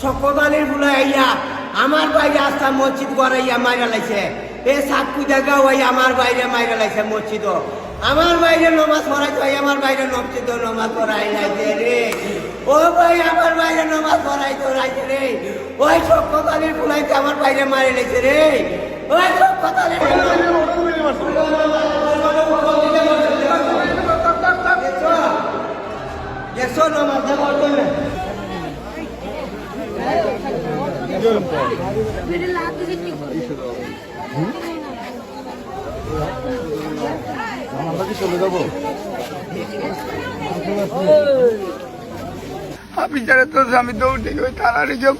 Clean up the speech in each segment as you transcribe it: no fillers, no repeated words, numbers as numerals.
সকদালির ফুলে আইয়া আমার বাইরে আস্থা মসজিদ গড়াইয়া মাইরা লাইছে। এ সাত পূজা গাও আমার বাইরে মাইরা লাইছে মসজিদ। আমার বাইরে নমাজ পড়াই তো আমার বাইরে মসজিদ নমাজ পড়াই লাইছে রে। ও ভাই আমার বাইরে নমাজ পড়াই তো লাইছে রে। ওই সকদালির ফুলাইতে আমার বাইরে মারি লাইছে রে। ওই সকদালির দেখছো নমাজ পড়তো না। চলে যাবো আমি জানি তো আমি দৌড় থেকে ওই তাড়াতাড়ি গিয়ে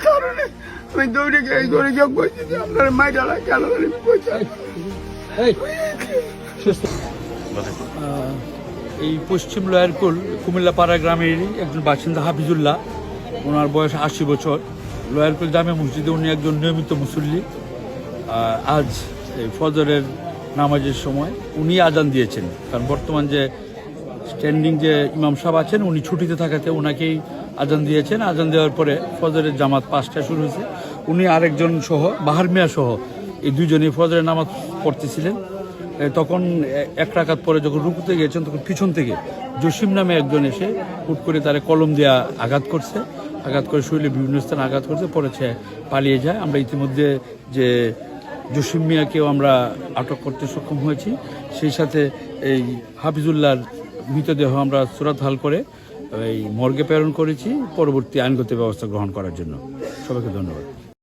কারণে আমি দৌড়ে গিয়ে দৌড়ে গিয়ে বলছি যে আপনার মাইটা গেল। এই পশ্চিম লয়ারকুল কুমিল্লা পাড়া গ্রামেরই একজন বাসিন্দা হাফিজুল্লাহ। ওনার বয়স 80 বছর। লয়ারকুল জামে মসজিদে উনি একজন নিয়মিত মুসল্লি। আজ এই ফজরের নামাজের সময় উনি আজান দিয়েছেন, কারণ বর্তমান যে স্ট্যান্ডিং যে ইমাম সাহেব আছেন উনি ছুটিতে থাকাতে ওনাকেই আজান দিয়েছেন। আজান দেওয়ার পরে ফজরের জামাত 5টায় শুরু হয়েছে। উনি আরেকজন সহ বাহার মিয়া সহ এই দুজনেই ফজরের নামাজ পড়তেছিলেন। তখন এক রাকাত পরে যখন রুকুতে গিয়েছেন তখন পিছন থেকে জসিম নামে একজন এসে হুট করে তারা কলম দেওয়া আঘাত করছে। আঘাত করে শরীরে বিভিন্ন স্থানে আঘাত করছে, পরে সে পালিয়ে যায়। আমরা ইতিমধ্যে যে জসিম মিয়াকেও আমরা আটক করতে সক্ষম হয়েছি। সেই সাথে এই হাফিজুল্লাহর মৃতদেহ আমরা সুরাতহাল করে এই মর্গে প্রেরণ করেছি পরবর্তী আইনগত ব্যবস্থা গ্রহণ করার জন্য। সবাইকে ধন্যবাদ।